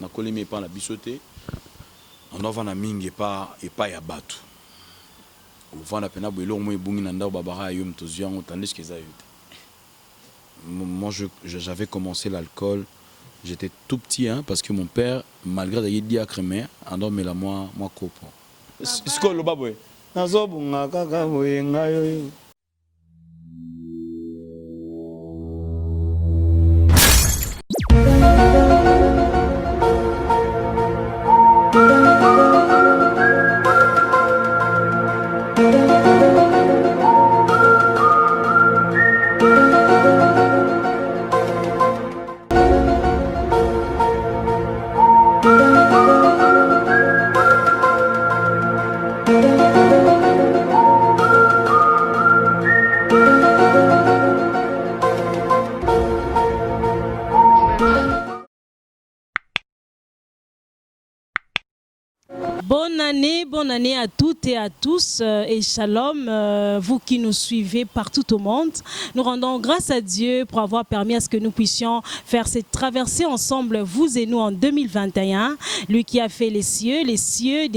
na kolemi pas na bisoté on doit vana mingi pas ya batu vana pena bwelo mo ebungi na ndao babara yo mtozi yango tandis que ça moi j'avais commencé l'alcool, j'étais tout petit hein, parce que mon père malgré d'ailleurs diacre mais endormi la moi copo c'est quoi le baboué nazobunga kaka boye ngayo. Bonne année à toutes et à tous et shalom, vous qui nous suivez partout au monde. Nous rendons grâce à Dieu pour avoir permis à ce que nous puissions faire cette traversée ensemble, vous et nous, en 2021. Lui qui a fait les cieux des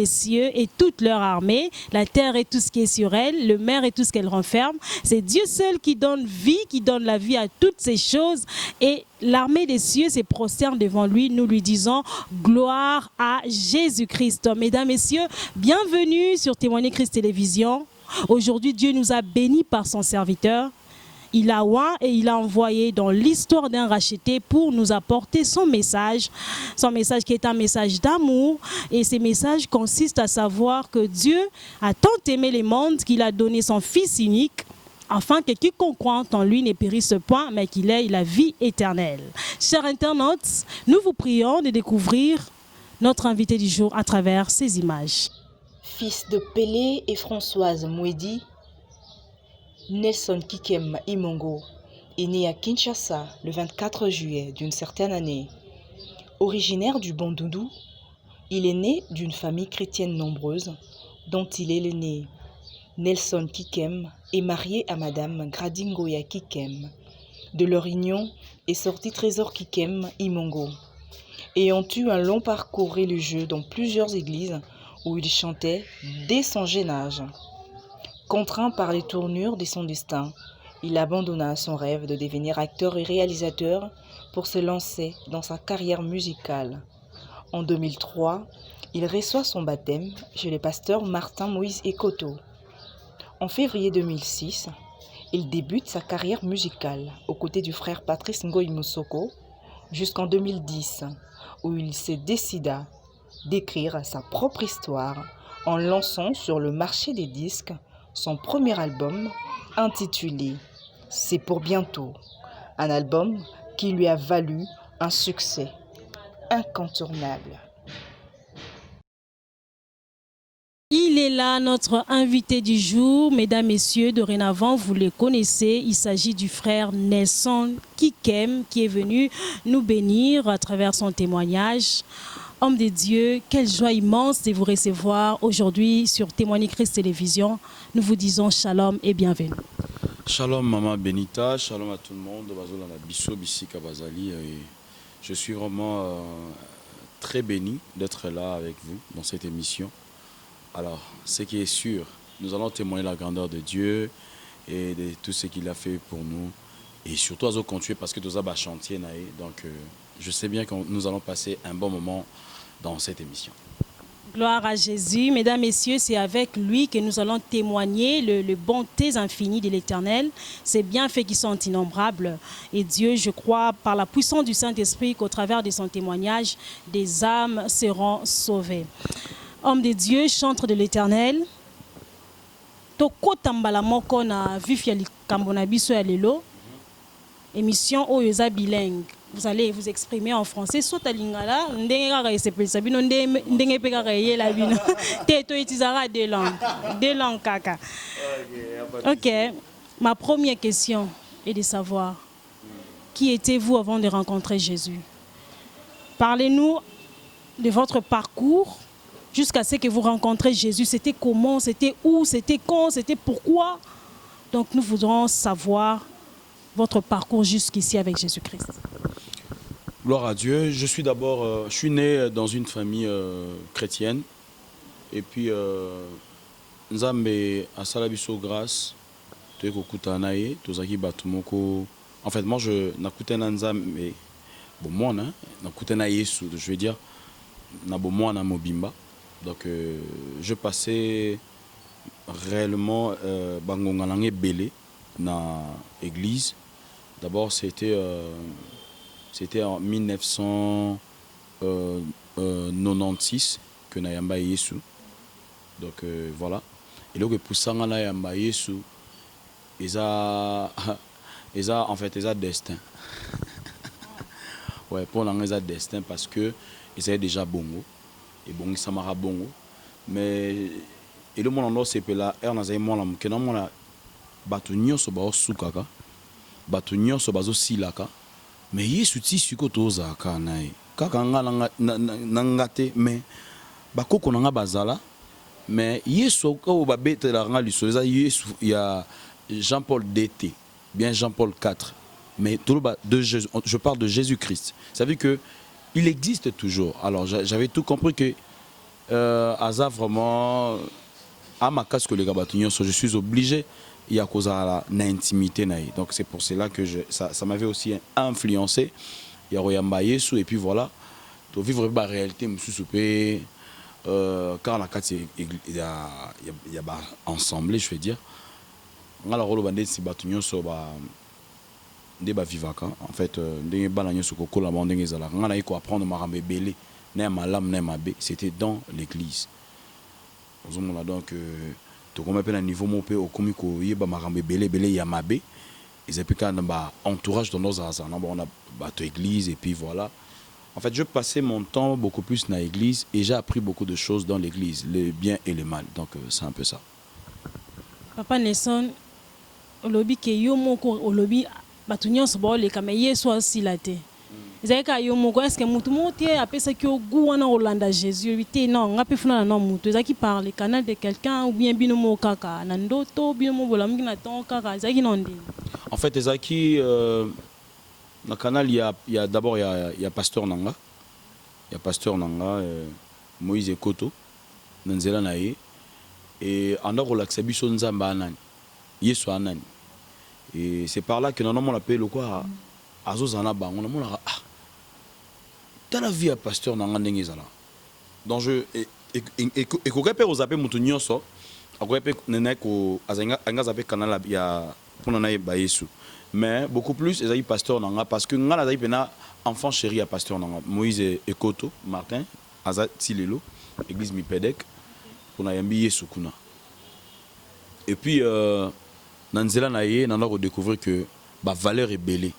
cieux et toute leur armée, la terre et tout ce qui est sur elle, le mer et tout ce qu'elle renferme. C'est Dieu seul qui donne vie, qui donne la vie à toutes ces choses. Et l'armée des cieux se prosterne devant lui. Nous lui disons gloire à Jésus-Christ. Mesdames, Messieurs, bienvenue sur Témoigner Christ Télévision. Aujourd'hui, Dieu nous a bénis par son serviteur. Il a oint et il a envoyé dans l'histoire d'un racheté pour nous apporter son message qui est un message d'amour. Et ce message consiste à savoir que Dieu a tant aimé les mondes qu'il a donné son Fils unique, afin que quiconque croit en lui ne périsse point, mais qu'il ait la vie éternelle. Chers internautes, nous vous prions de découvrir notre invité du jour à travers ces images. Fils de Pelé et Françoise Mouedi, Nelson Kikem Imongo est né à Kinshasa le 24 juillet d'une certaine année. Originaire du Bandundu, il est né d'une famille chrétienne nombreuse dont il est l'aîné. Nelson Kikem est marié à Madame Gradingoya Kikem. De leur union est sorti Trésor Kikem Imongo. Ayant eu un long parcours religieux dans plusieurs églises où il chantait dès son jeune âge. Contraint par les tournures de son destin, il abandonna son rêve de devenir acteur et réalisateur pour se lancer dans sa carrière musicale. En 2003, il reçoit son baptême chez le pasteur Martin Moïse Ekoto. En février 2006, il débute sa carrière musicale aux côtés du frère Patrice Ngoï Moussoko jusqu'en 2010, où il se décida d'écrire sa propre histoire en lançant sur le marché des disques son premier album intitulé « C'est pour bientôt », un album qui lui a valu un succès incontournable. Il est là, notre invité du jour. Mesdames, Messieurs, dorénavant, vous le connaissez. Il s'agit du frère Nelson Kikem qui est venu nous bénir à travers son témoignage. Homme de Dieu, quelle joie immense de vous recevoir aujourd'hui sur Témoigner Christ Télévision. Nous vous disons shalom et bienvenue. Shalom Maman Benita, shalom à tout le monde. Je suis vraiment très béni d'être là avec vous dans cette émission. Alors, ce qui est sûr, nous allons témoigner la grandeur de Dieu et de tout ce qu'il a fait pour nous. Et surtout à continuer parce que nous avons un chantier. Donc, je sais bien que nous allons passer un bon moment dans cette émission. Gloire à Jésus. Mesdames, Messieurs, c'est avec lui que nous allons témoigner les bontés infinies de l'Éternel. Ces bienfaits qui sont innombrables. Et Dieu, je crois, par la puissance du Saint-Esprit, qu'au travers de son témoignage, des âmes seront sauvées. Homme de Dieu, chantre de l'Éternel. Toko tambala moko na vifia likambona biso ya lelo. Émission Oyoza bilingue. Vous allez vous exprimer en français. Sota lingala, ndenge kaka esepelisa bino ndenge pe kaka yela bino. Te to utiliser deux langues kaka. OK. Ma première question est de savoir qui étiez-vous avant de rencontrer Jésus? Parlez-nous de votre parcours. Jusqu'à ce que vous rencontrez Jésus, c'était comment, c'était où, c'était quand, c'était pourquoi. Donc nous voudrons savoir votre parcours jusqu'ici avec Jésus-Christ. Gloire à Dieu. Je suis d'abord, je suis né dans une famille chrétienne. Et puis, Nzambe asala biso grâce. Toye kokutana ye, tozaki bato moko. En fait, moi je nakutana Nzambe bon moi nakutana Yesu, je veux dire na bon moi na mobimba. Donc je passais réellement bangonga nangé belé na église. D'abord c'était en 1996 que na yamba Yesu. Donc voilà. Et là que poussanga na yamba Yesu, ils a en fait ils a destin. Ouais, pour l'anglais ils a destin parce que ils avaient déjà bongo et bongo samara bongo. Mais et le monde c'est que là on a zay moi là que non moi batu nyonso ba osukaka. Batu nyonso bazo silaka. Mais Yesu ti siko toza ka nae. Kaka nga ngate mais bakoko nanga bazala. Mais Yesu ko ba betela nga lisoza Yesu il y a Jean-Paul DT, bien Jean-Paul IV. Mais je parle de Jésus-Christ. Ça veut dire que il existe toujours. Alors j'avais tout compris que Asa vraiment à ma casque les gabatunions, je suis obligé il y a cause à l'intimité. Donc c'est pour cela que ça m'avait aussi influencé. Il y a Royamba Yesu et puis voilà. Pour vivre la réalité, je suis soupé. Quand la carte il y a ensemble, je veux dire. Alors le bandit si batunyo so ba ndeba vivaka en fait ndenge bana nyoso kokola ba ndenge ezala ngana iko apprendre marambe belé na malam na mabe, c'était dans l'église. Ozomona donc to comme pe na niveau mo pe okomi ko yeba marambe belé ya mabe, ils étaient quand ba entourage dans nos azana on a bato église et puis voilà. En fait, je passais mon temps beaucoup plus dans l'église et j'ai appris beaucoup de choses dans l'église, le bien et le mal. Donc c'est un peu ça. Papa Nelson, olobi ke yo moko olobi batu nyonso ba oleka me Yesu asilate. Ezalika yo moko est-ce que mutu moti apesa ki ogu wana Olanda Jésus vite non ngape funa na mutu ezaki par le canal de quelqu'un ou bien bino mo kaka na ndoto bino mo bola mingi na ton kaka ezaki nondi. En fait ezaki na canal il y a d'abord il y a pasteur Nanga. Il y a pasteur Nanga Moïse Koto Nanzela naye et en a relaxé biso nzamba anani. Yesu anani. Et c'est par là que nous on appelle quoi azozana bango on a dans la vie à pasteur nanga ndenge ezala. Donc je et ko repère aux appels mutu nyonso akoyepe nene ko azanga anga zape canal ya pour na ba Yesu. Mais beaucoup plus ezali pasteur nanga parce que nga na pena enfant chéri à pasteur nanga Moïse Ekoto Martin Azati Lelo église Mipedek pour na yambi Yesu kuna. Et puis Nanzela naye nana redécouvrir que ba valeur est belée.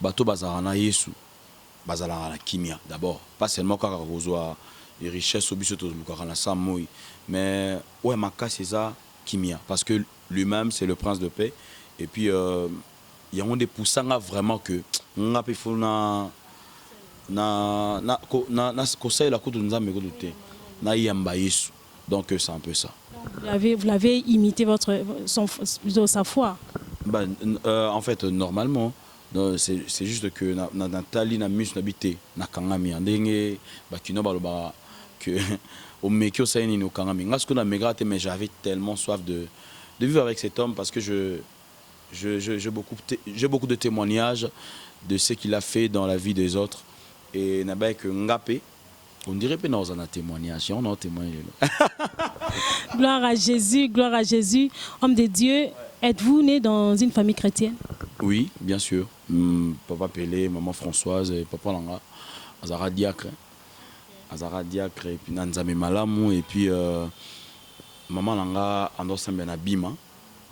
Bato bazarana Yesu bazala la kimia d'abord pas seulement kaka kozwa les richesses au biso to lukaka sa moi mais ouais maka c'est ça kimia parce que lui-même c'est le prince de paix et puis il y a des poussanga vraiment que nga pe fona na conseil la kutu nzambe ko te na yamba Yesu donc c'est un peu ça. Vous l'avez imité sa foi. En fait normalement c'est juste que na tali na mus n'habité na kangami ndenge bakino baloba que au mekio saini no kangami ngasko na megrate mais j'avais tellement soif de vivre avec cet homme parce que j'ai beaucoup de témoignages de ce qu'il a fait dans la vie des autres et na ba que ngapé on dirait que nous avons un témoignage on a témoigné. Gloire à Jésus, homme de Dieu. Êtes-vous né dans une famille chrétienne? Oui, bien sûr. Papa Pelé, maman Françoise et papa Langa, Azara Diacre. Et puis Nanzame Malamu. Et puis maman Langa, Andorsambe na Bima.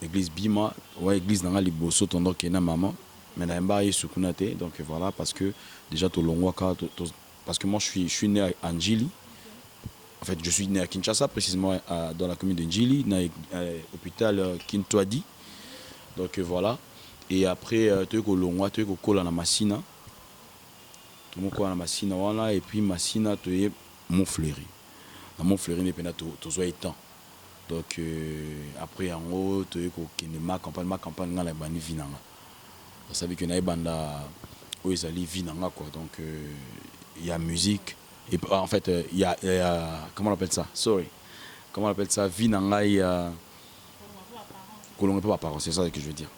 Église Bima. Ouais, église Nanga Liboso, Tondo Kena maman. Mais Naimba et Sukunate. Donc voilà, parce que déjà, parce que moi je suis né à Njili. En fait, je suis né à Kinshasa, précisément dans la commune de Njili, dans l'hôpital Kintwadi. Donc voilà. Et après, tu es Kolongwa, tu es Kola na Massina. Tu es Kola na Massina, voilà. Et puis Massina, tu es Montfleury. À Montfleury, tu es étant. Donc après, en haut, tu es ma campagne, dans la bande vinanga. Ça veut dire que tu es banda où ils allaient vinanga quoi. Donc il y a musique et en fait il y a comment on appelle ça? Sorry. Comment on appelle ça? Vinanga il y a colonge pas parole, c'est ça que je veux dire.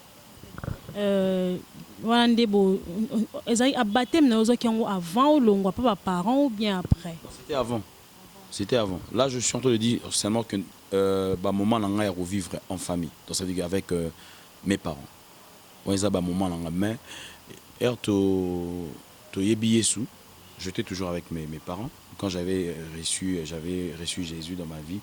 Voilà ndebo ezali abatem na ozo kiango avant ou longwa pas parents ou bien après. C'était avant. C'était avant. Là, je suis en train de dire seulement que moment nanga ya revivre en famille. Donc ça veut dire avec mes parents. On ça moment nanga mais to yebi Yesu, j'étais toujours avec mes parents. Quand j'avais reçu Jésus dans ma vie,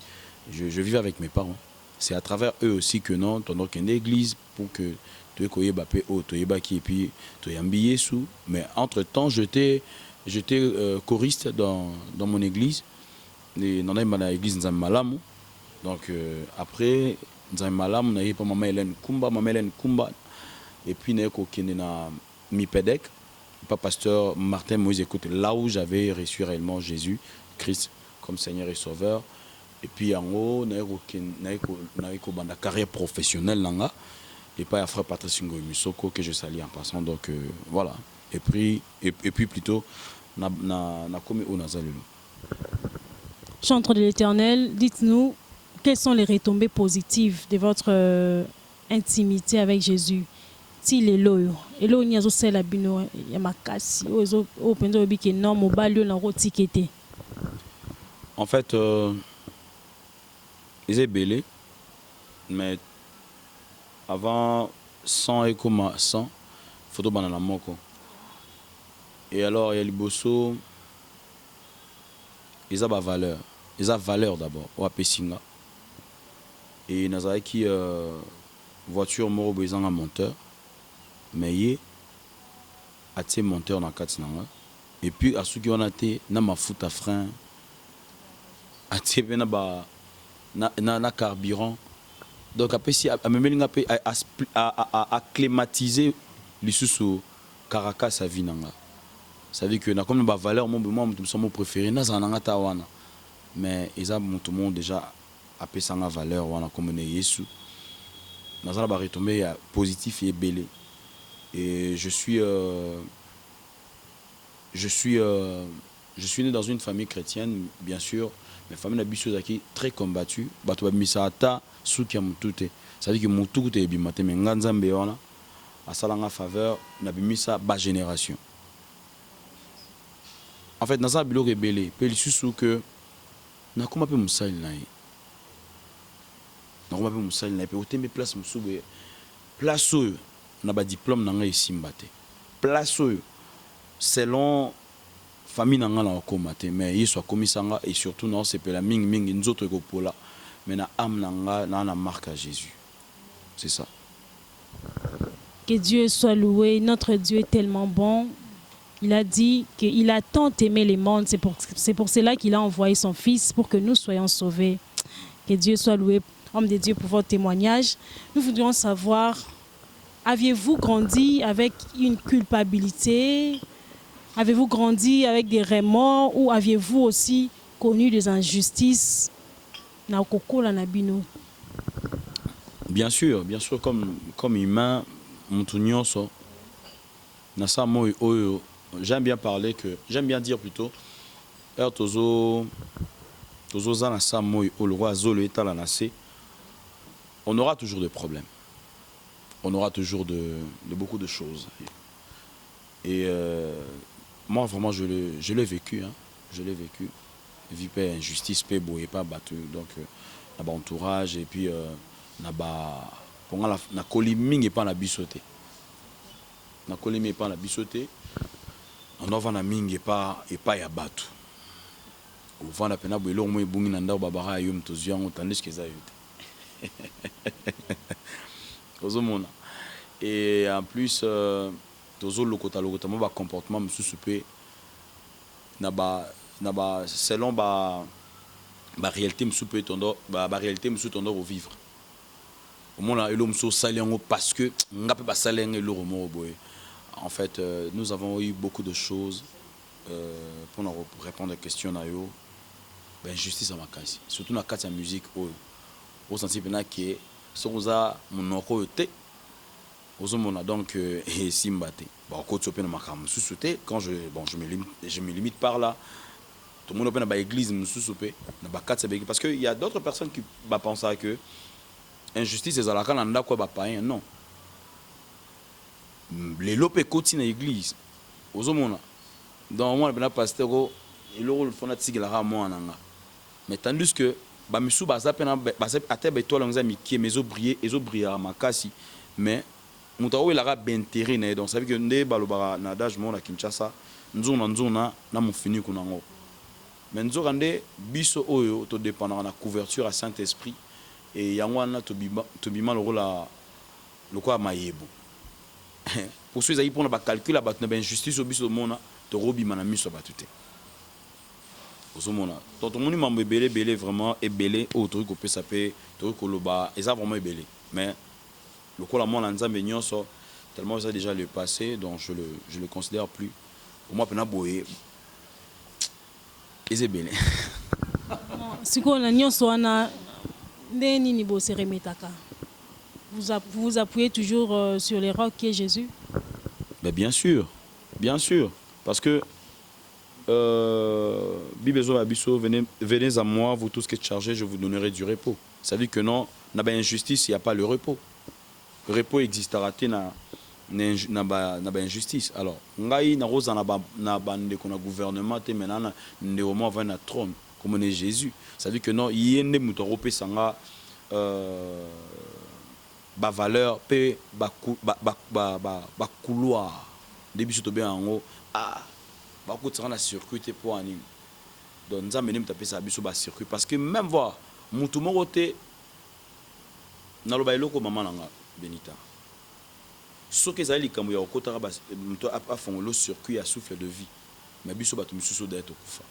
je vivais avec mes parents. C'est à travers eux aussi que non, ton une église pour que tu koye bape o to yebaki et puis to yambi Yesu. Mais entre-temps, j'étais choriste dans mon église. Dans l'église Nzambe Malamu. Donc après Nzambe Malamu, na pas maman Hélène Kumba et puis na ko kende na Mipedek, pas pasteur Martin Moïse écoute là où j'avais reçu réellement Jésus Christ comme Seigneur et Sauveur. Et puis en haut na ko banda carrière professionnelle nanga et pas à frère Patrice Ngoy Musoko que je salue en passant. Donc voilà. Et puis plutôt na komi o nazalelo. Chantre de l'Éternel, dites-nous quelles sont les retombées positives de votre intimité avec Jésus. S'il est loyal, et là on y a aussi la bino, il y a ma casse, au point de vue que non, mon balio n'a pas tiqueté. En fait, ils étaient belés, mais avant 100 et comme 100, photo banana moko. Et alors il y a les bosso, ils ont la valeur. Ils ont valeur d'abord, au Apesinga. Et nous avons qui voiture moro besoin un monteur, mais il a été monteur dans 4 ans. Et puis à ceux qui ont été na ma foot à frein, a été na carburant. Donc après si à acclimatiser les sous Caracas à vie nanga. Ça veut dire que na comme ba valeur mon préféré na zananga tawana. Mais ils ont tout le monde déjà appelé ça la valeur wana comme ne Yesu. Dans ça ba retombé positif et belé. Et je suis né dans une famille chrétienne bien sûr, mais famille na biso zaki très combattue, bato ba misata suki ya mutute. Ça veut dire que mutute e bimate mais nganzambe wana asalanga faveur na bimisa ba génération. En fait, dans ça bilo rebelle, pe lisusu que na comment peut musali na ye. Na comment peut musali na pe otembe place musubu place oyo na ba diplôme na nga esimbate. Place oyo selon famille na nga na komate mais yeso akomisanga et surtout non c'est pe la mingi nzoto ekopola mais na âme na nga na marque à Jésus. C'est ça. Que Dieu soit loué, notre Dieu est tellement bon. Il a dit qu'il a tant aimé les mondes, c'est pour cela qu'il a envoyé son Fils pour que nous soyons sauvés. Que Dieu soit loué, homme de Dieu, pour votre témoignage. Nous voudrions savoir, aviez-vous grandi avec une culpabilité? Avez-vous grandi avec des remords ou aviez-vous aussi connu des injustices? Bien sûr, comme humain, j'aime bien parler que, j'aime bien dire plutôt, on aura toujours des problèmes. On aura toujours de beaucoup de choses. Et moi, vraiment, je l'ai vécu. Hein. Je l'ai vécu. Vie pas injustice, pas beau et pas battu. Donc, na ba entourage et puis na coliming et pas na bisoté. Na coliming et pas na bisoté. On va na ming et pas ya batu. On va na pena bwelo mo ebungi na ndao babara yo mtozi yango tandis que ça yote. Ozomona. Et en plus tozo lokota mo ba comportement mususu pe na ba selon ba réalité mususu pe tondo ba réalité mususu tondo vivre. Au monde elo mususu sali yango parce que ngape ba sali yango elo mo boye. En fait, nous avons eu beaucoup de choses pour nous répondre aux questions. Ben, justice à ma case. Surtout dans la musique, au sens que si on a mon donc et simbate. Quand je me limite par là, tout le monde a une église, parce qu'il y a d'autres personnes qui pensent que injustice est à la cananda quoi païen. Non. Les lopes côté dans l'église. Aux hommes, dans moi, le pasteur, il a le fond de la moi. Mais tandis que, Bamisou, mais mutawo il a intérêt donc ça veut dire que ndé balobara nadage mon à Kinshasa nzuna na mufini kunango mais nzorande biso oyo to dépendant na couverture à Saint-Esprit et yangwana to bima le rôle le quoi mayebo pour ceux qui pour na calcul ba na injustice au biso mona to robima na miso batute ozomona to moni mambo belé vraiment ebelé au truc ko peut saper to ko loba et ça vraiment ebelé mais le coup, tellement ça déjà le passé, donc je le considère plus. Pour moi, Penaboé, c'est bien. Si on a nyonsoana, ni bo se remetaka. Vous vous appuyez toujours sur les rocs qui est Jésus. Mais bien sûr, parce que Bibezo Abisso, venez à moi, vous tous qui êtes chargés, je vous donnerai du repos. Ça veut dire que non, n'a pas injustice, il n'y a pas le repos. Le repos existera na injustice. Alors, ngai na rosa na bande qu'on a gouvernement te maintenant ne au moins va na trône comme on est Jésus. Ça veut dire que non, yende muto rope sanga ba valeur pe ba couloir début surtout bien en haut ba ko tsana circuit pour ani. Donc nzambe nem taper ça biso ba circuit parce que même voir mutu moko te na lo ba eloko mama nanga Benita. Ce que ça likambo ya okotaka ba muto a fongolo circuit à souffle de vie. Mais biso ba tumususo d'être kufa.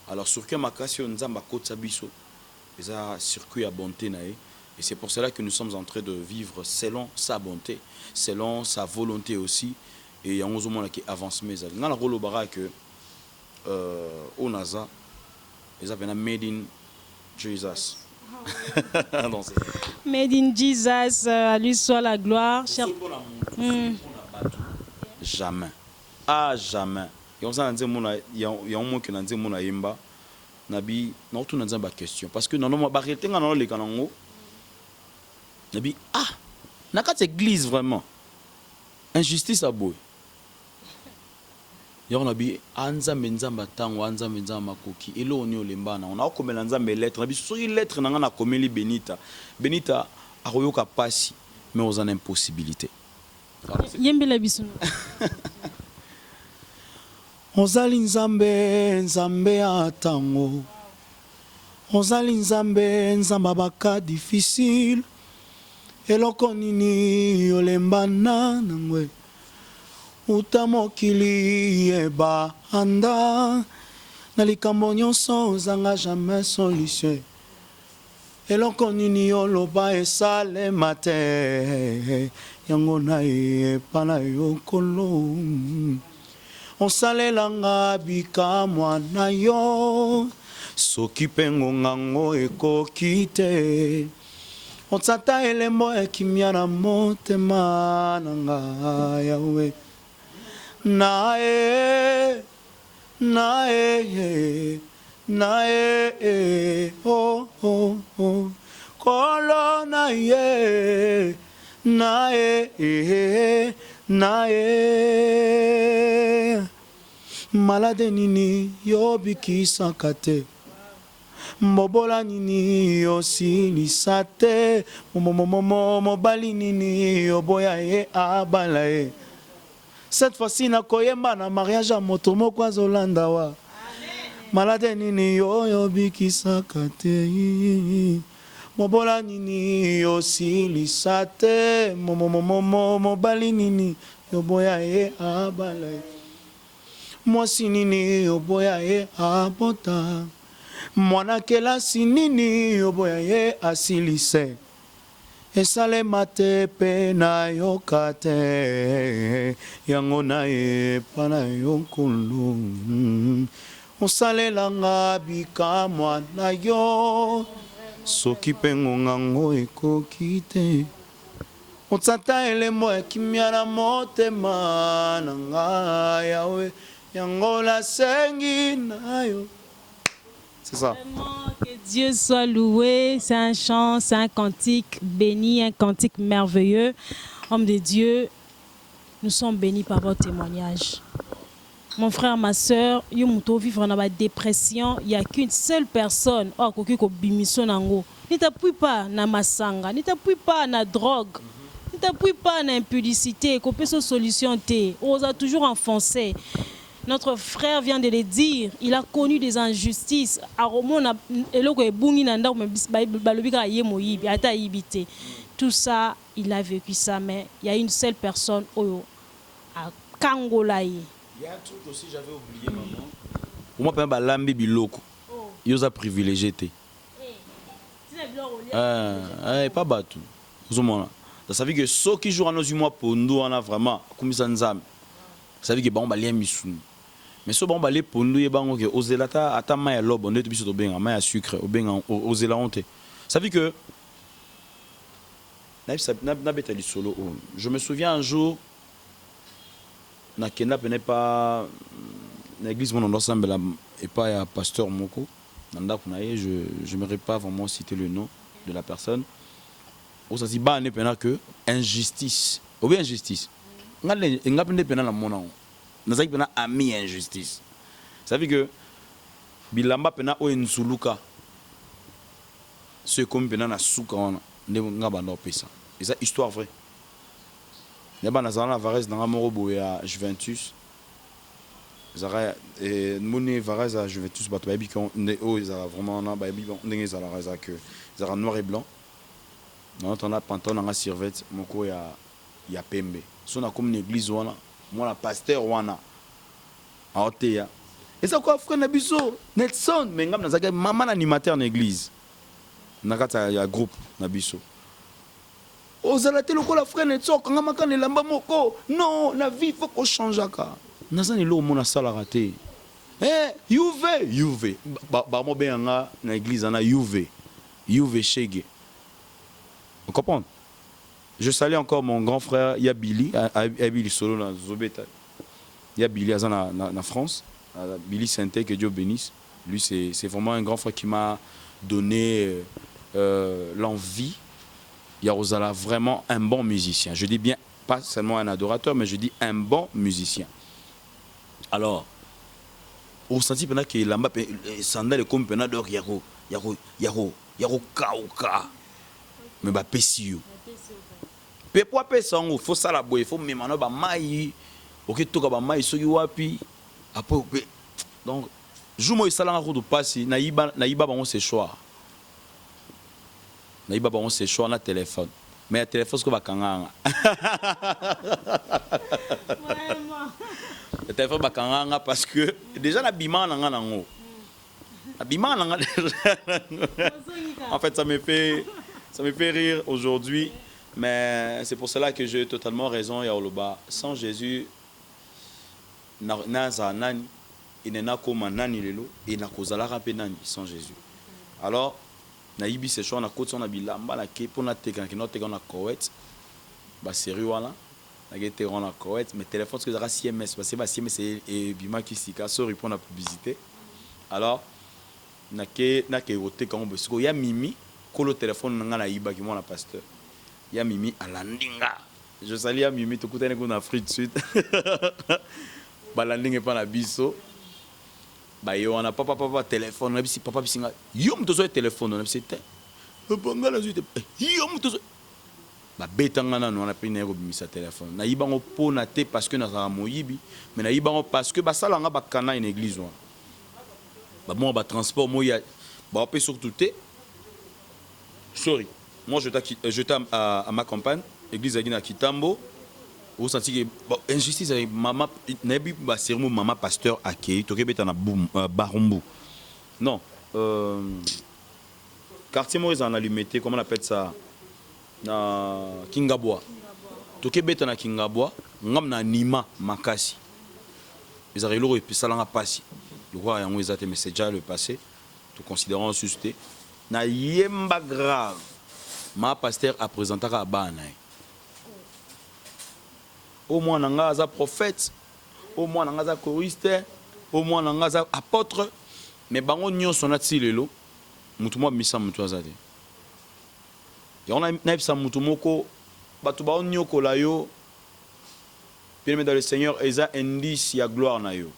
Alors circuit makasi nzamba kotsa biso. Eza circuit à bonté nae et c'est pour cela que nous sommes en train de vivre selon sa bonté, selon sa volonté aussi et yango zo mona ki avance mais ngala rolo bara que onaza eza bena made in Jesus. Made in Jesus, à lui soit la gloire. Jamais. Ah, jamais. Et on s'en dit, il y a un mot que nous disons, Yimba, Nabi, nous avons une question. Parce que nous avons barré les canons. Nabi, ah, n'a qu'à église vraiment. Injustice à bout. Il y a un abi anza menzamba tango anza menzamba makoki elo oni olembana on a comme nzambe lettre nabi so lettre nanga na komeli Benita akoyoka pasi mais aux en impossibilité yembela bisuna ozali nzambe atango ozali nzambe baka difficile eloko nini olembana nangwe utamokili eba anda na likambo nyonso ozanga jamais solution eloko nini oloba esalema te yango na epa na yo kolo osalelanga bikamwa na yo soki mpe ngongango ekoki te otsata elembo ekimia na motema na nga yawe nae oh oh oh kolo nae malade nini yobikisaka te mbobola nini yosilisa te mobali nini yoboya ye abala ye. Cette fois-ci na koyemba na mariage à moto moko azolanda wa malade nini yo bikisaka te mobola nini yosilisa te mobali nini yoboya ye abala ye mwasi nini yoboya ye abota mwana kelasi nini yoboya ye asilise esalema te pe na yoka te yango na epa na yo nkolo osalelanga bikamwa na yo soki mpe ngongango ekoki te On t'entend les mots qui m'y na motema nanga yawe yangola sengi nayo. C'est ça. Vraiment, que Dieu soit loué. C'est un chant, c'est un cantique béni, un cantique merveilleux. Homme de Dieu, nous sommes bénis par votre témoignage. Mon frère, ma soeur, yo muto vivre dans la dépression, il n'y a qu'une seule personne. Oh, ko bimiso nango. Ne t'appuie pas na masanga, ne t'appuie pas na drogue, ne t'appuie pas na impudicité, qu'on peut se solution té. On a toujours enfoncé. Notre frère vient de le dire, il a connu des injustices. Tout ça, il a vécu ça, mais il y a une seule personne à Kangolaï. Il y a un truc aussi, j'avais oublié, maman. Pour moi, par exemple, l'ambi biloko. Ils ont privilégié. Pas battu. Ça veut dire que ceux qui jouent à nos mois pour nous, on a vraiment, comme ça nous a. Ça veut dire que bon, balé missouni. Mais ceux bon balé pour nous, ils ont que ozelata ata maya lob, on est tout biso bien, maya sucre, au bien ozela honte. Ça veut dire que solo. Je me souviens un jour. Na kenda pene pas l'église mon ensemble et pas à pasteur Moko nanda kunaye je n'aimerais pas vraiment citer le nom de la personne au sasi ba ne pena que injustice ou bien injustice ngapende pena la mona nazaki pena ami injustice ça veut que bilamba pena o ensuluka ce comme pena na suka wana ne ngaba ndo pesa et ça histoire vraie. Il y a Nazarana Varese dans Amorobo et à Juventus. Mouni Varese à Juventus, ils ont vraiment noir et blanc. On a pantalon, on a servette, moko ya pembe. Si on a comme une église, moi la pasteur wana. Et ça quoi frère Nabiso, Nelson, mais ngam nazaka maman animateur en église. Nakata ya groupe Nabiso. Ozalate lokola frère Netso kanga makane lamba moko non la vie faut qu'on change aka nazani lo mona sala raté Juve ba mo benga na église na Juve Chege. Vous comprenez? Je salue encore mon grand frère Yabili Billy solo na Zobeta. Yabili azana na France, Billy Sainte, que Dieu bénisse. Lui c'est vraiment un grand frère qui m'a donné l'envie. Yarozala vraiment un bon musicien. Je dis bien, pas seulement un adorateur, mais je dis un bon musicien. Alors, au senti pendant que l'amba sandal comme pendant d'or yaro kauka. Mais ba pesio. Pe po pesango, faut ça la boy, faut même na ba mai. OK to ka ba mai so wapi. Après donc jour sala ngako do passi na iba bango ce soir. Naïba bon c'est choix na téléphone mais le téléphone ce que va kanganga le téléphone va kanganga parce que déjà na bima nanga nango na bima nanga en fait ça me fait rire aujourd'hui mais c'est pour cela que j'ai totalement raison ya oloba sans Jésus na za nani inena koma nani lelo et na kozala rampe nani sans Jésus. Alors naïbi c'est choix na côte on a bilamba la ke pour na teka na teka na Koweït ba sérieux wala na gete on na Koweït mais téléphone que ça CMS parce que CMS et bima qui sika sorry pour la publicité. Alors na ke roté quand parce que ya mimi ko le téléphone na na iba qui moi la pasteur ya mimi à la ndinga je salue ya mimi to kutane ko na Afrique du Sud ba la ndinga pas na biso. Bah on a papa téléphone on a dit papa bisinga yo mtozo téléphone on a dit c'était bonga la suite yo mtozo ba betanga na on a pris na robimisa téléphone na yibango pona te parce que na za moyibi mais na yibango parce que ba salanga ba kana une église wa ba moi ba transport moi ya ba pe surtout te sorry moi je t'aime à ma campagne église à Kitambo. Vous sentez que injustice avec maman n'abi ba sermo maman pasteur akei to kebeta na Barumbu non quartier Moïse en allumité comment on appelle ça na Kingabwa to kebeta na Kingabwa ngam na Nima makasi ezarelo et puis salanga passi le roi yango ezate mais c'est déjà le passé tout considérant susté na yemba grave ma pasteur a présenté à bana au moins nanga aza prophète, au moins nanga aza choriste, au moins nanga aza apôtre, mais bango nyonso na ti lelo mutu mo misa mutu azali. Ya on a naipsa mutu moko batu ba onyoko la yo bien dans le Seigneur eza indice ya gloire na yo.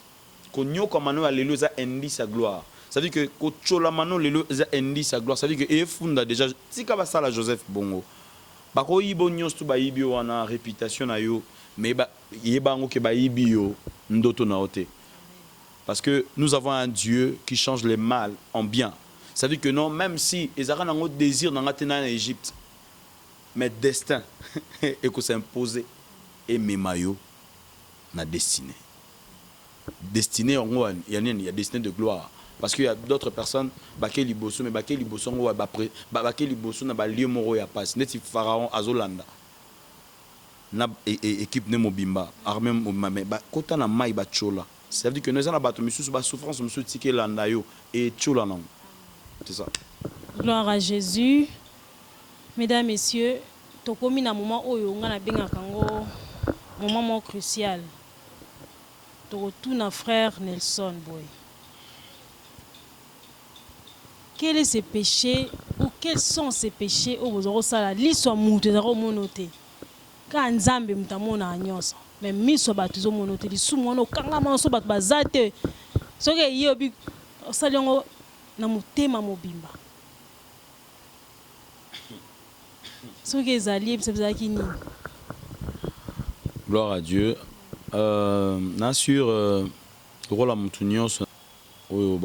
Ko nyoko mano ya lelo eza indice ya gloire. Ça veut dire que ko chola mano lelo eza indice ya gloire. Ça veut dire que efunda déjà tika ba sala Joseph bongo. Ba ko yibo nyonso ba yibi wana réputation na yo mais ba yeba ngo ke ba yibi yo ndoto na ote. Parce que nous avons un Dieu qui change les mal en bien. Ça veut dire que non, même si ils ont un désir dans l'Égypte, mais destin et que s'imposer et mes maillots na destinée. Destinée en gros, il y a destinée de gloire. Parce qu'il y a d'autres personnes, baké liboso, mais baké liboso ngo baké liboso na ba lieu moro ya passe. Neti pharaon azolanda. Na équipe ne mobimba, armée mais ba kota na mai ba chola. Ça veut dire que nous avons battu monsieur ba souffrance monsieur tiké landa yo et chola non. C'est ça. Gloire à Jésus. Mesdames, Messieurs, tokomi na moment oyo nga na benga kango moment crucial. To retourne frère Nelson Boy. Quel est ce péché ou quels sont ces péchés au bozoro sala liso mutu zaro monoté. Ka nzambe mutamona nyonso. Mais miso batu zo monoté lisumu ono kanga manso batu bazate. Soke yobi saliongo na mutema mobimba. Soke ezali sebzaki ni. Gloire à Dieu. Bien sûr, le rôle à Moutunion, il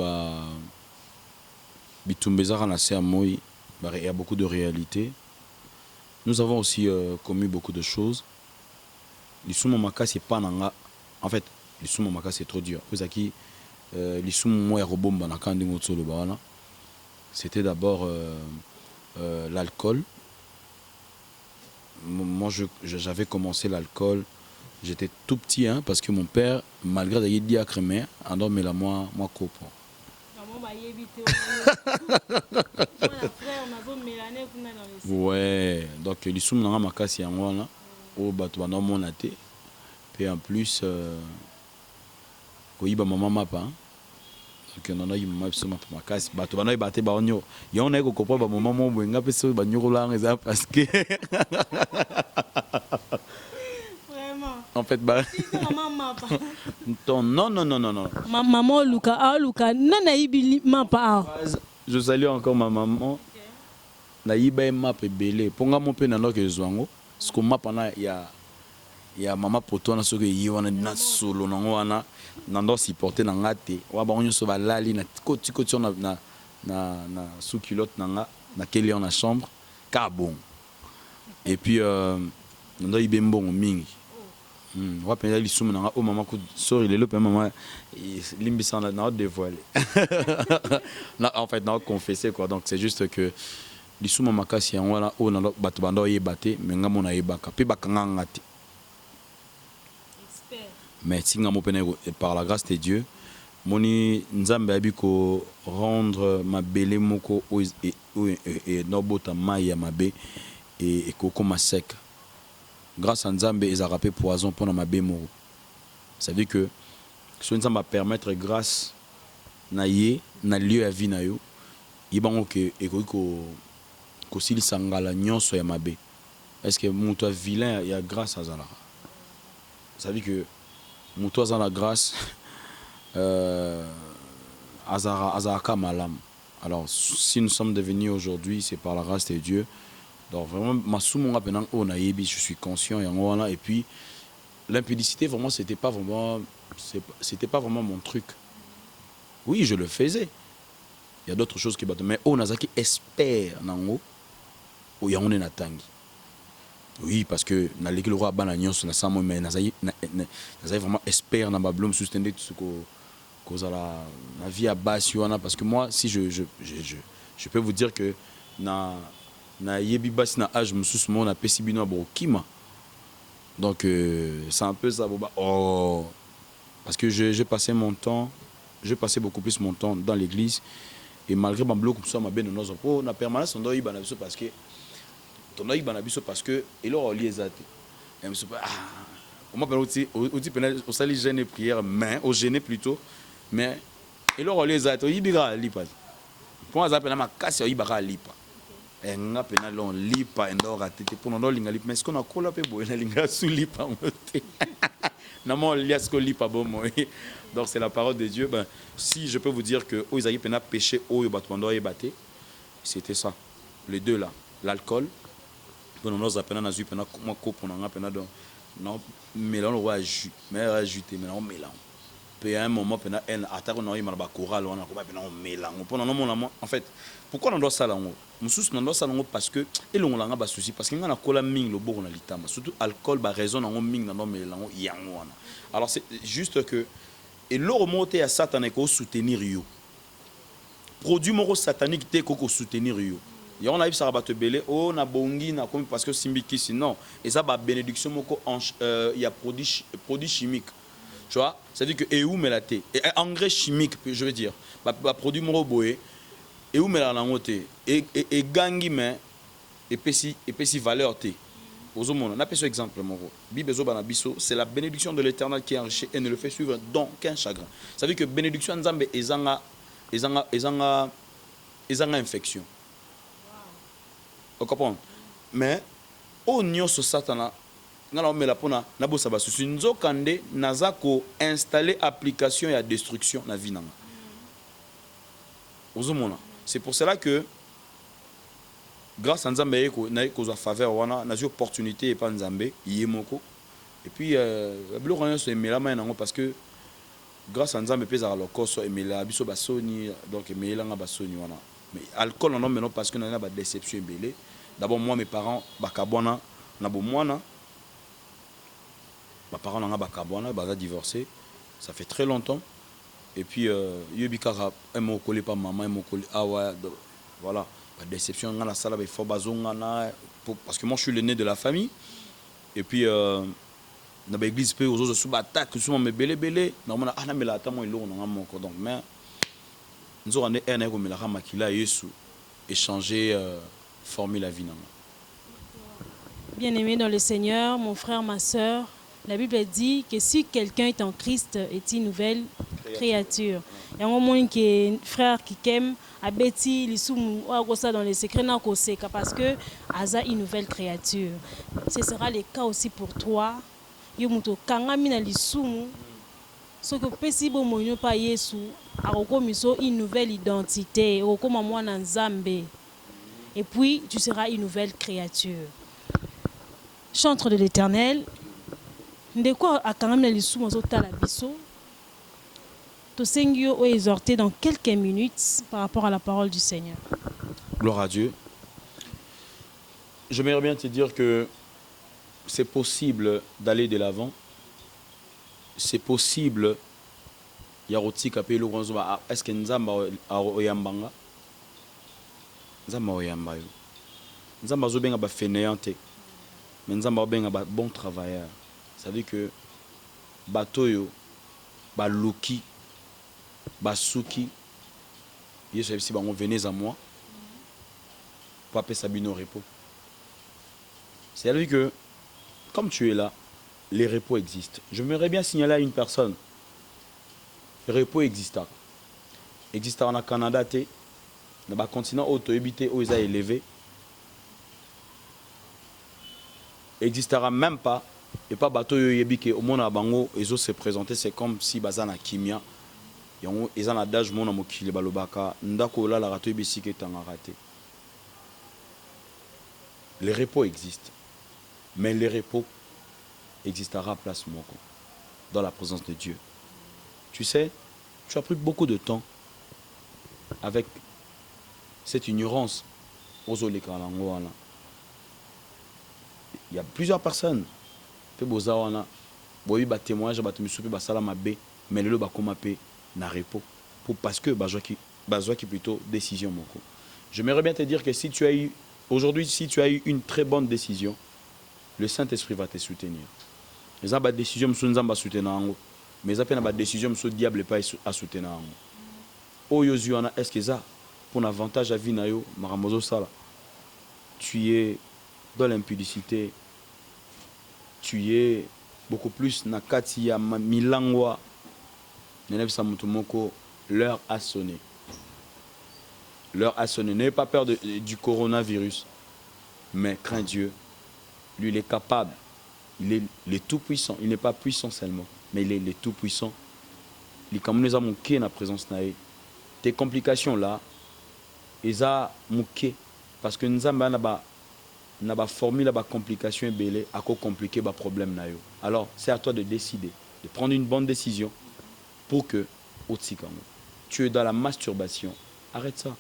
y a beaucoup de réalités. Nous avons aussi commis beaucoup de choses. L'issue Maka, c'est pas nanga. En fait, l'issue Maka, c'est trop dur. C'était d'abord l'alcool. Moi, j'avais commencé l'alcool. J'étais tout petit, hein, parce que mon père, malgré d'ailleurs diacre, mais en dormait la moi copain. Ouais, donc l'issue n'a pas cassé en moi là, au bateau dans mon athée. Puis en plus, quand il va maman m'a pas, donc on a eu maman sur ma casse, bateau on a eu battu bagnole. Il y en a qui comprend pas maman mon bon, on a fait ça bagnole là, parce que en fait, bah. Non. Maman Luka, nana ibili mapa. Je salue encore ma maman. Na iba map belé. Ponga mon pe nano ke zwango. Ce qu'on m'a pendant il y a maman poto na soke yi wana na solo na wana nando supporter na ngate. Wa ba onyo so ba lali na koti na sous culotte na keli na chambre ka bon. Et puis nando ibe mbongo mingi. On va les sous maintenant au maman sorry les lopes maman limbisa na dévoilé. En fait na confessé quoi, donc c'est juste que les sous maman kasi on là on na batu bando yebaté mais nga mona yebaka pe bakanga ngati. Mais singa mo pena par la grâce de Dieu moni nzambe abiko rendre ma belé moko et nobota mai ya mabe et koko masek. Grâce à Nzambe, ils ont rappelé poison pour ma bémoro. Ça veut dire que si Nzambe va permettre grâce na lieu à vie na yo, il va que s'il sangala nyonso ya mabe. Est-ce que mon toi vilain il y a grâce à Zala? Ça veut dire que mon toi dans la grâce azaraka malam. Alors si nous sommes devenus aujourd'hui, c'est par la grâce de Dieu. Donc vraiment, je suis conscient et puis l'impudicité vraiment c'était pas vraiment mon truc. Oui, je le faisais. Il y a d'autres choses qui battent, mais Nazaki espère nango o yaone na tangi. Oui, parce que na l'église roi bananion sur la samo mais Nazaki vraiment espère na bablom soutenir tout ce que la vie à bas parce que moi si je peux vous dire que na yebi basi na âge mususu mo na pesi bino kima. Donc c'est un peu ça parce que j'ai passé beaucoup plus mon temps dans l'église et malgré mon bloc ça m'a bien nos na permanence on doit y banabiso parce que et là on lié zate et me pas On m'appelle aussi au sali gêner prière mais au gêner plutôt mais et là les autres il dira lipa pour ça appelle ma casse il bara lipa et nga pena lon lipa endo ratete pour non linga lipa mais ce qu'on a kola pe boy na linga sous lipa na mon lias ko lipa bon moi donc c'est la parole de Dieu. Ben si je peux vous dire que Isaïe pena péché au batmando et batté c'était ça les deux là l'alcool bon on a pena na zu pena moi ko pour na pena donc non mélange ou jus mais ajouter mais on mélange puis à un moment pena en attaque on a eu mal ba choral on a comment pena on mélange pendant non mon en fait pourquoi on doit ça là on sous on doit ça là parce que et on l'a ba souci parce que on a cola ming le bon on a litama surtout alcool ba raison on ming dans mélange yango alors c'est juste que et le remonter à Satan et ko soutenir yo produit moro satanique té ko soutenir yo. Et on a vu ça rabattre belé oh na bongi na comme parce que simbiki sinon et ça ba bénédiction moko il y a produit chimique tu vois ça veut dire que et où melaté et engrais chimique je veux dire ba produit moko boé et où melana ngoté et gangi mais et pesi valeur té aux monde on a pris exemple moko bibezo bana biso c'est la bénédiction de l'Éternel qui enrichit et ne le fait suivre donc qu'un chagrin ça veut dire que bénédiction nzambe ezanga infection. Vous comprenez? Mais au nyonso satana ngala omela pona na bosa ba susu nzokande nazako installer application ya destruction na vie nanga. Ozomona. C'est pour cela que grâce à Nzambe eko na kozwa faveur wana na opportunité et pas Nzambe yemoko et puis blo rien so emela mai nango parce que grâce à Nzambe pesa à lokoso emela biso basoni donc emela nga basoni wana mais alcool non mais parce que na ba déception belé. D'abord, moi, mes parents, bakabwana, nabo mwana. Mes parents n'ont pas bakabwana, ils divorcé. Ça fait très longtemps. Et puis, yobikara, ils m'ont collé pas maman, ils m'ont collé. Ah ouais, voilà. La déception, on a la salle, il faut bazonga, parce que moi, je suis l'aîné de la famille. Et puis, dans l'église, aux autres sous attaque, souvent me belé. Normalement, ah, mais là, attends, moi, il on a mon cordon. Mais nous avons un comme la ramakila, Yesu, échanger. Former la vie. Bien-aimé dans le Seigneur, mon frère, ma soeur, la Bible dit que si quelqu'un est en Christ, est une nouvelle créature. Il y a un moment qui frère qui aime à Betty, les sous dans les secrets parce que Aza une nouvelle créature. Ce sera le cas aussi pour toi. Yomuto kangamina lisumu. Ce que possible monyo pa Yesu, akomiso une nouvelle identité, okoma mwana Nzambe. Et puis, tu seras une nouvelle créature. Chantre de l'Éternel. De quoi a quand même les sous la biso. To sengyo exhorté dans quelques minutes par rapport à la parole du Seigneur. Gloire à Dieu. J'aimerais bien te dire que c'est possible d'aller de l'avant. C'est possible. Yaroti kapelo gonzoba. Est-ce que Nzamba oyambanga? Nzamba oyamba yo. Nzamba zobenga ba fainéant te. Mais Nzamba obenga ba bon travailleur. Ça veut dire que batoyo ba luki ba suki Yesu si bango venez à moi. Papa Sabino repos. C'est-à-dire que comme tu es là, les repos existent. Je m'aimerais bien signaler à une personne. Le repos existe. Existe en Canada te. Dans le continent auto-habité où ils ont élevé, n'existera même pas. Et pas bateau yébike au monde à Bango, ils ont se présenter, c'est comme si bazana kimia. Ils ont un adage mon amokile balobaka, ndako la rato yébisike tanga raté. Les repos existent, mais les repos existera à place moko dans la présence de Dieu. Tu sais, tu as pris beaucoup de temps avec cette ignorance aux Il y a plusieurs personnes qui ont des témoignages, mais le na repos parce que qui plutôt décision. J'aimerais bien te dire que si tu as eu aujourd'hui, si tu as eu une très bonne décision, le Saint-Esprit va te soutenir. Les abats décision sont nzamba soutenir, mais après na décision sont diable pas à soutenir. Oh yozuana est-ce que ça pour l'avantage à vie nayo maramozo sala. Tu es dans l'impudicité, tu es beaucoup plus na kati ya milangwa nenebisa mutu moko, l'heure a sonné. L'heure a sonné. N'ayez pas peur du coronavirus, mais crains Dieu. Lui, il est capable. Il est tout puissant. Il n'est pas puissant seulement, mais il est tout puissant. Il est comme nous avons manqué la présence nae. Tes complications là, ils ont manqué parce que nous avons na formule la complication belé à quoi compliquer ba problème na yo. Alors c'est à toi de décider, de prendre une bonne décision pour que tu es dans la masturbation. Arrête ça.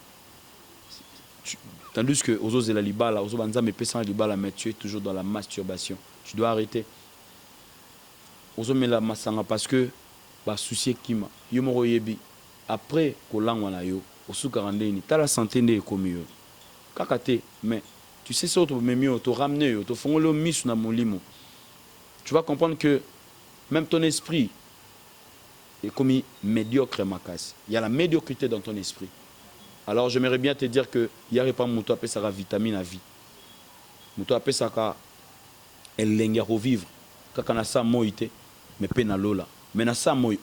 Tandis que aux autres de la libala, aux autres mais tu es toujours dans la masturbation. Tu dois arrêter. Aux autres mais la masanga parce que ba souci kima yo moro yebi après ko langwa na yo osukarandeni ta la santé ne comme yo. Kakate mais tu sais ça, tu te ramener, tu fais le mis sur mon limo. Tu vas comprendre que même ton esprit est comme médiocre ma casse. Il y a la médiocrité dans ton esprit. Alors j'aimerais bien te dire que il y a pas muto appelle ça vitamine à vie. Muto appelle ça ka elle lenga revivre. Quand on a ça moïté mais penalola. Mais na ça moï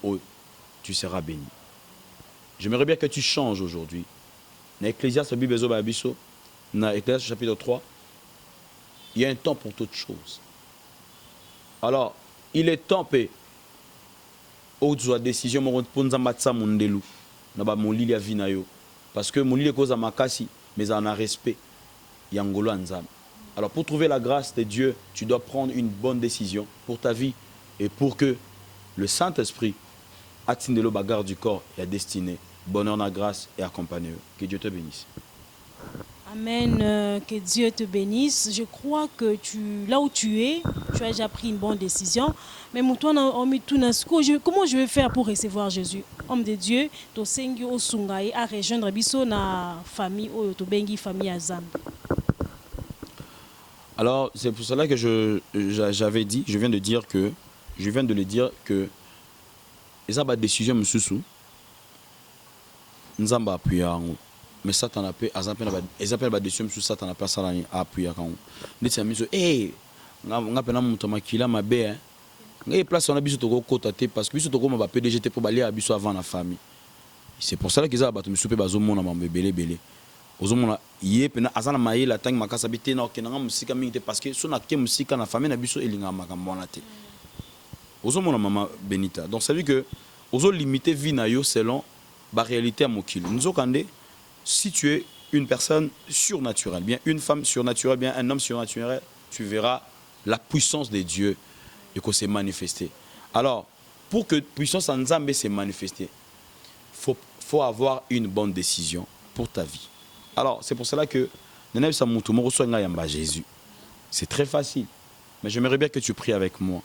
tu seras béni. J'aimerais bien que tu changes aujourd'hui. Dans Ecclésiaste Bible Babiso dans Ecclésiaste chapitre 3, il y a un temps pour toutes choses. Alors, il est temps de décision pour nous amatsa mondelu na ba molili ya vinayo parce que molili cause makasi mais en a respect yangolo nzam. Alors pour trouver la grâce de Dieu, tu dois prendre une bonne décision pour ta vie et pour que le Saint-Esprit atteigne le bagarre du corps et la destinée. Bonheur, la grâce et accompagne. Que Dieu te bénisse. Amen, que Dieu te bénisse. Je crois que là où tu es, tu as déjà pris une bonne décision. Mais comment je vais faire pour recevoir Jésus? Homme de Dieu, to sengi o sungai à rejoindre biso na famille o to bengi famille azam. Alors c'est pour cela que je viens de le dire que ils ont pas décision msusu. Nzamba appuya ngo. Mais Satan a pu appellent la décision sur Satan a pas ça à appuyer quand dit ça miso nga pena muto makila mabe nga place on a biso to kota te parce que biso to ko ma PDG te pour baler à biso avant la famille. C'est pour ça qu'ils a battu miso pe bazomona belé ozomona yé pena azana maye la tang makasa bité na okena nga musika mingi te parce que sona ke musika na famille na biso elinga makambo na te ozomona mama Benita. Donc ça veut dire que ozo limiter vie na yo selon la réalité à mokili nzokande. Si tu es une personne surnaturelle, bien une femme surnaturelle, bien un homme surnaturel, tu verras la puissance de Dieu et que c'est manifesté. Alors, pour que la puissance en Nzambe se manifeste, faut avoir une bonne décision pour ta vie. Alors, c'est pour cela que Jésus. C'est très facile. Mais j'aimerais bien que tu pries avec moi.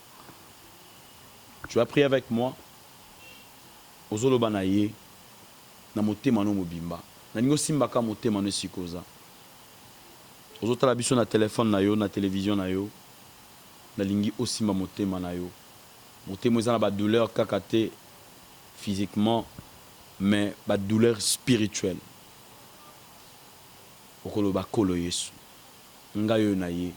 Tu vas prier avec moi. Ozolobanaye na motema no mobimba. Na ningo simbaka motema no sikoza. Ozotala biso na téléphone na yo, na télévision na yo. Na lingi osimba motema na yo. Motema eza na ba douleur kakate physiquement mais ba douleur spirituelle. Okolo bakolo Yesu. Ngayo na ye.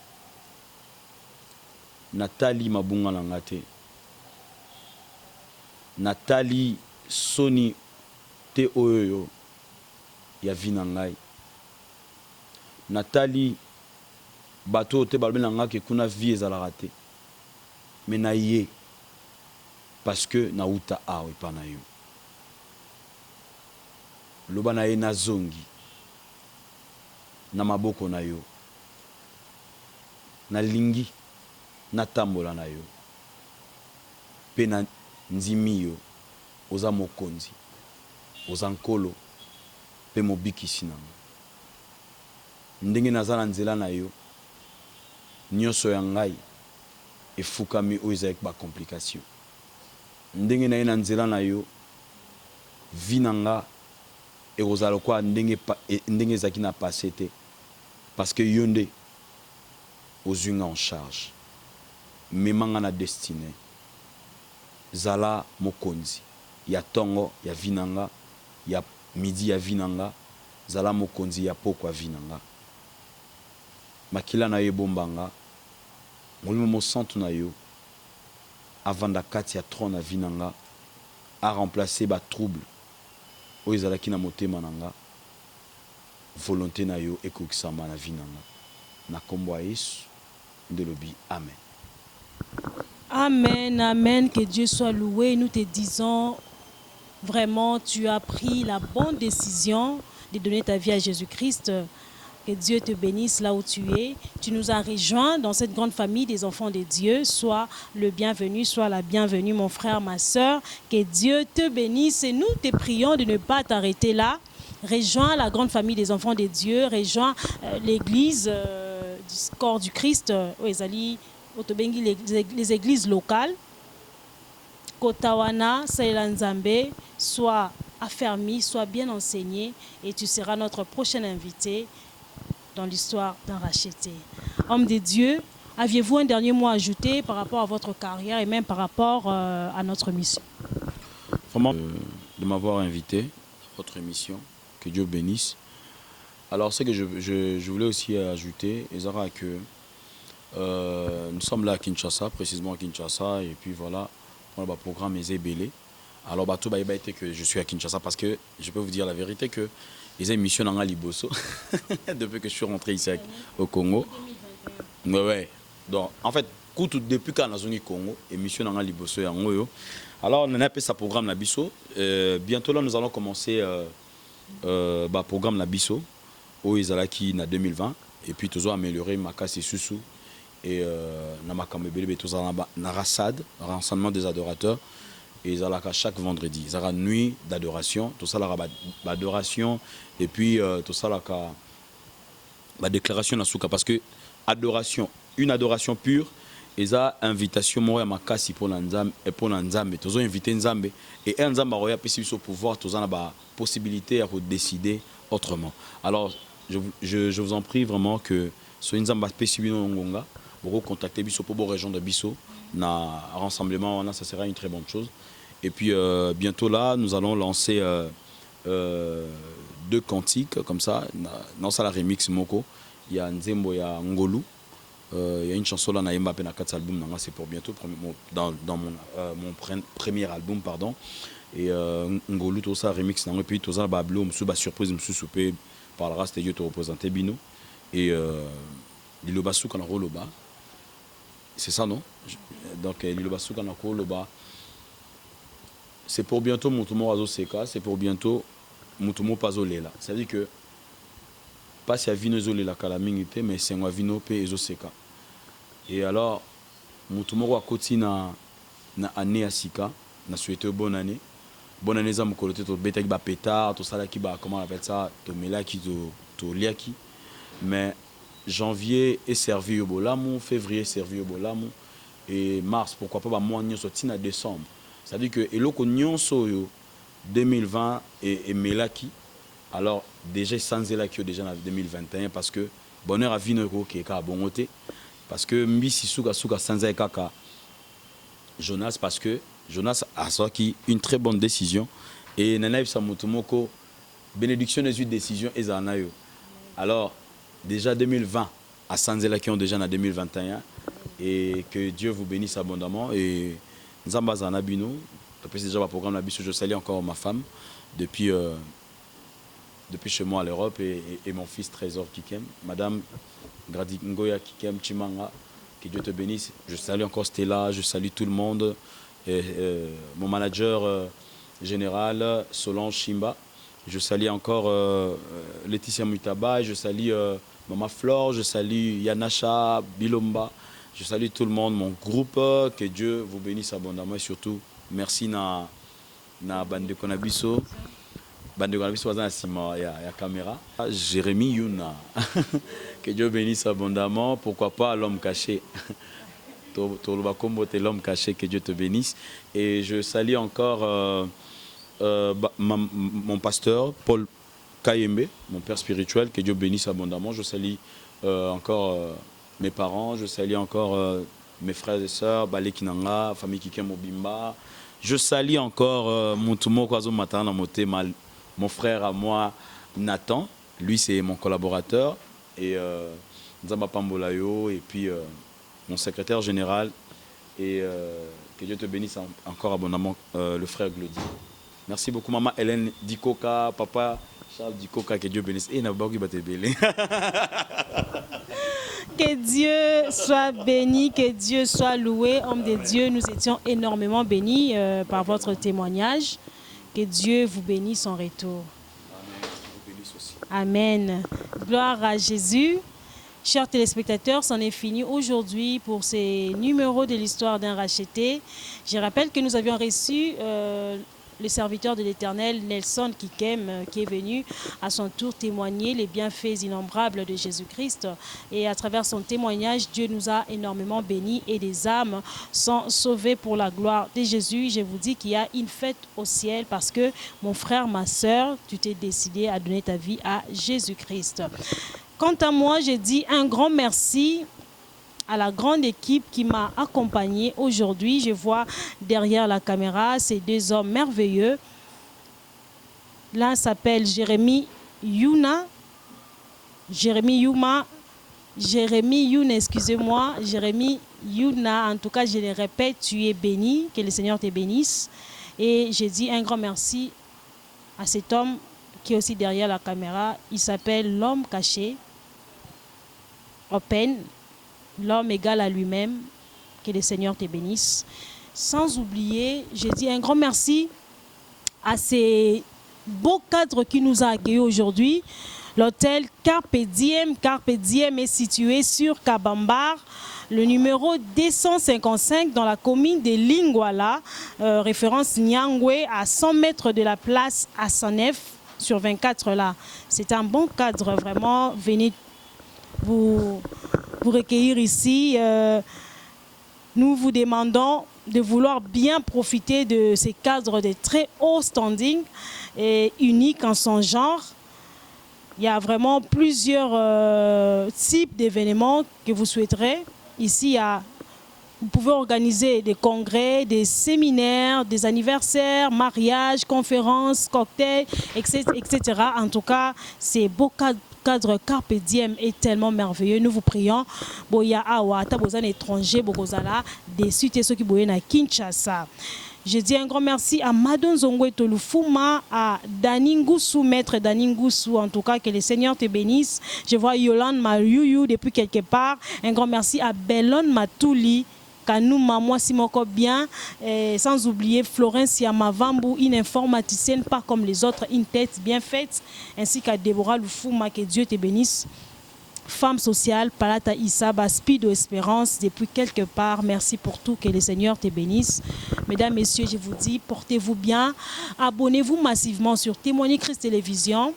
Natali mabunga na ngate. Natali soni te oyo ya vina ngai. Natali bato te balbe na ngake kuna vie ezalaka te. Mais na ye parce que na uta awe pa na yo. Loba na ye na zongi. Na maboko na yo. Na lingi na tambola na yo. Pe na nzimi yo oza mokonzi. Oza nkolo pe mobikisi nango. Ndenge nazala nzela na yo nyonso ya ngai efukami oyo ezalaki ba complication. Ndenge na ye na nzela na yo vi na nga ekozala kwa ndenge ezalaki na passé te parce que yo nde ozwi nga en charge. Memanga na destinée zala mokonzi ya tongo ya vinanga ya midi ya vinanga zala mokonzi ya poko ya vinanga makila na ye bombanga molimo mosantu na yo avant d'akati ya trône na vinanga a remplacé ba trouble o ezalaki na motema nanga volonté na yo ekokisama na vinanga na kombo ya Yesu de lobi amen. Amen, amen, que Dieu soit loué. Nous te disons vraiment, tu as pris la bonne décision de donner ta vie à Jésus-Christ. Que Dieu te bénisse là où tu es. Tu nous as rejoints dans cette grande famille des enfants de Dieu. Sois le bienvenu, sois la bienvenue, mon frère, ma soeur. Que Dieu te bénisse et nous te prions de ne pas t'arrêter là. Rejoins la grande famille des enfants de Dieu. Rejoins l'église du corps du Christ. Les églises locales. Kotawana, Saïlanzambe, sois affermi, sois bien enseigné et tu seras notre prochain invité dans l'histoire d'un racheté. Homme de Dieu, aviez-vous un dernier mot à ajouter par rapport à votre carrière et même par rapport à notre mission? Vraiment, de m'avoir invité à votre émission, que Dieu bénisse. Alors, ce que je voulais aussi ajouter, Ezara, que nous sommes là à Kinshasa, précisément à Kinshasa, et puis voilà, on a le programme Ezebele. Alors, tout a été que je suis à Kinshasa parce que je peux vous dire la vérité que les émissions dans Liboso, depuis que je suis rentré ici au Congo. Ouais. Donc, en fait, depuis quand on est au Congo, émission dans Liboso, alors on a appelé ça programme Nabiso. Bientôt là, nous allons commencer le programme Nabiso au Izalaki en 2020. Et puis, toujours améliorer Makasi Susu. Et Namakamebele, tout ça, Narasad, rassemblement des adorateurs. Et ils allaient chaque vendredi. Ils allaient nuit d'adoration, tout ça, l'adoration. Et puis, tout ça, la déclaration de Souka. Parce que adoration, une adoration pure, ils ont invitation moi à Makasi pour Nzambe et pour Nzambe. Ils ont invité Nzambe. Et Nzambe a possibilité de pouvoir, ils ont la possibilité de décider autrement. Alors, je vous en prie vraiment que ce Nzambe a possibilité de vous contacter Bisso pour vos régions de Bisso. Na rassemblement, ça sera une très bonne chose. Et puis bientôt là, nous allons lancer 2 cantiques comme ça. Dans ça la remix Moko, il y a Nzembo, il y a Ngolu. Il y a une chanson là, Naïmba Pena 4 albums. C'est pour bientôt dans mon premier album, pardon. Et Ngolu, tout ça remix. Et puis tout ça, Bablo, Msuba surprise, Msu Soupé par la race de Dieu te représenter Bino. Et Liloba Souk en Roloba. C'est ça, non? Donc, c'est pour bientôt Moutomo Azo Seka, c'est pour bientôt Moutomo Pazolela. Ça veut dire que, pas si à Vino Zolela Kalamingite, mais c'est un Vino Pe Ezo Seka. Et alors, Moutomo Wakoti na année à Sika, na souhaité bonne année. Bonne année, ça m'a coloté tout bête avec pétard, tout ça là qui va, comment on appelle ça, tout melaki, tout liaki. Mais janvier est servi au Bolamou, février est servi au Bolamou, et mars, pourquoi pas, moi, nous sommes à décembre. C'est-à-dire que l'oko nyonso 2020 et melaki, alors déjà sans elaki déjà en 2021 parce que bonheur à vinero qui est à bongoté, parce que mbisi souka sans kaka Jonas, parce que Jonas a sorti une très bonne décision et nanaïf samutumoko bénédiction des 8 décisions et zanayo. Alors déjà 2020 à Sanzela qui ont déjà en 2021 et que Dieu vous bénisse abondamment et Nzamba Zanabino, après déjà le programme Nabiso, je salue encore ma femme depuis chez moi à l'Europe et mon fils Trésor Kikem, Madame Gradi Ngoya Kikem Chimanga, que Dieu te bénisse. Je salue encore Stella, je salue tout le monde, mon manager général Solange Chimba. Je salue encore Laetitia Mutaba, je salue Maman Flore, je salue Yanacha, Bilomba, je salue tout le monde, mon groupe, que Dieu vous bénisse abondamment et surtout merci na Bande Konabiso. Bande Konabiso dans la caméra. Jérémy Yuna, que Dieu bénisse abondamment, pourquoi pas l'homme caché. L'homme caché, que Dieu te bénisse. Et je salue encore mon pasteur, Paul Kayembe, mon père spirituel, que Dieu bénisse abondamment. Je salue encore mes parents, je salue encore mes frères et sœurs, Balé Kinanga, famille Kikem Obimba. Je salue encore Moutumo Kwazo Matana Motema, mon frère à moi, Nathan. Lui, c'est mon collaborateur. Et Nzamba Pambolayo, et puis mon secrétaire général. Et Que Dieu te bénisse encore abondamment, le frère Glody. Merci beaucoup, maman Hélène Dikoka, papa Charles Dikoka, que Dieu bénisse. Et que Dieu soit béni, que Dieu soit loué. Homme de Dieu, nous étions énormément bénis par votre témoignage. Que Dieu vous bénisse en retour. Amen. Gloire à Jésus. Chers téléspectateurs, c'en est fini aujourd'hui pour ces numéros de l'histoire d'un racheté. Je rappelle que nous avions reçu le serviteur de l'Éternel, Nelson Kikem, qui est venu à son tour témoigner les bienfaits innombrables de Jésus-Christ. Et à travers son témoignage, Dieu nous a énormément bénis et des âmes sont sauvées pour la gloire de Jésus. Je vous dis qu'il y a une fête au ciel parce que mon frère, ma soeur, tu t'es décidé à donner ta vie à Jésus-Christ. Quant à moi, je dis un grand merci à la grande équipe qui m'a accompagné aujourd'hui. Je vois derrière la caméra ces deux hommes merveilleux. L'un s'appelle Jérémy Yuna. Jérémy Yuna, excusez-moi. Jérémy Yuna, en tout cas, je le répète, tu es béni. Que le Seigneur te bénisse. Et je dis un grand merci à cet homme qui est aussi derrière la caméra. Il s'appelle l'homme caché. Open. L'homme égal à lui-même, que le Seigneur te bénisse. Sans oublier, je dis un grand merci à ces beaux cadres qui nous a accueillis aujourd'hui. L'hôtel Carpe Diem est situé sur Kabambar, le numéro 255 dans la commune de Lingwala, référence Nyangwe, à 100 mètres de la place Assanef sur 24 là. C'est un bon cadre, vraiment. Venez vous recueillir ici. Nous vous demandons de vouloir bien profiter de ces cadres de très haut standing et uniques en son genre. Il y a vraiment plusieurs types d'événements que vous souhaiterez. Ici, vous pouvez organiser des congrès, des séminaires, des anniversaires, mariages, conférences, cocktails, etc. En tout cas, c'est beau cadre Carpe Diem est tellement merveilleux. Nous vous prions. Boya awa tabozan étranger bokozala des suites ceux qui boyen à Kinshasa. Je dis un grand merci à Madon Zongwe Tolufuma, à Daningoussou, maître Daningoussou, en tout cas, que le Seigneur te bénisse. Je vois Yolande Mayuyu depuis quelque part. Un grand merci à Bellon Matouli, Kanouma, moi Simoko bien, sans oublier Florence Yamavambu, une informaticienne, pas comme les autres, une tête bien faite, ainsi qu'à Déborah Lufuma, que Dieu te bénisse. Femme sociale, Palata Issa, Baspido Espérance, depuis quelque part. Merci pour tout, que le Seigneur te bénisse. Mesdames, Messieurs, je vous dis, portez-vous bien. Abonnez-vous massivement sur Témoigner Christ Télévision.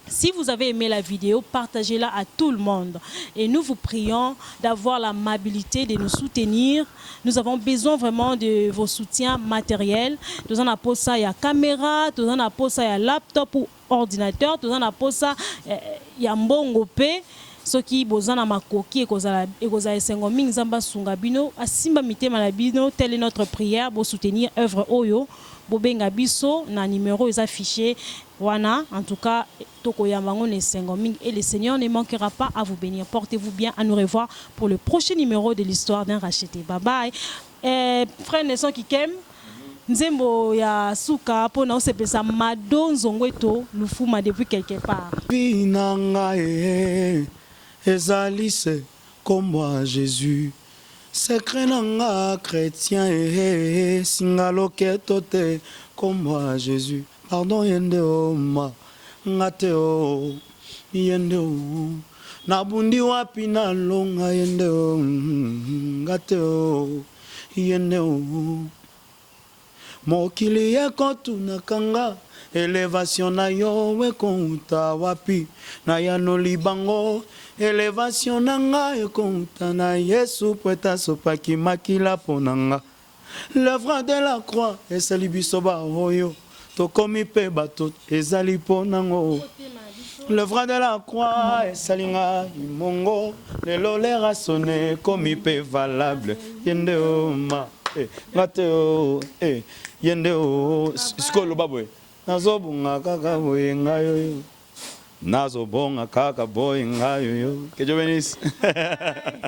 Si vous avez aimé la vidéo, partagez-la à tout le monde. Et nous vous prions d'avoir l'amabilité de nous soutenir. Nous avons besoin vraiment de vos soutiens matériels. Nous en avons ça, il y a caméra, nous en avons ça, il y a laptop ou ordinateur, nous en avons ça, il y a mbongopé. Ce qui bozana makoki et kozala esengo mingi zamba sunga bino asimba mitema na bino, telle est notre prière pour soutenir œuvre oyo bobenga biso na numéro est affiché wana. En tout cas toko yambango ne sengo mingi et le Seigneur ne manquera pas à vous bénir. Portez-vous bien, à nous revoir pour le prochain numéro de l'histoire d'un racheté. Bye bye. Frère Nelson Kikem nzembo ya suka po na osepesa Madon Zongweto Lufuma depuis quelque part. Ezalise comme moi Jésus, secret nanga chrétien singalo ketote comme moi Jésus. Pardon yende o ma ngate o yende o nabundi wapi na longa yende o ngate o yende o mokili yekotu nakanga élévation na yo wekonta wapi na yano libango. Élévation nanga ekonta na Yesu poeta sopaki makila ponanga. L'œuvre de la croix esali biso ba oyo tokomi pe bato ezali ponango. L'œuvre de la croix esalinga imongo lelo lera sonné komi pe valable yende o ma ngate o yende o skolo babwe nazobunga kaka boye ngayo nazo bonga kaka boy ngayo. Que Dieu bénisse.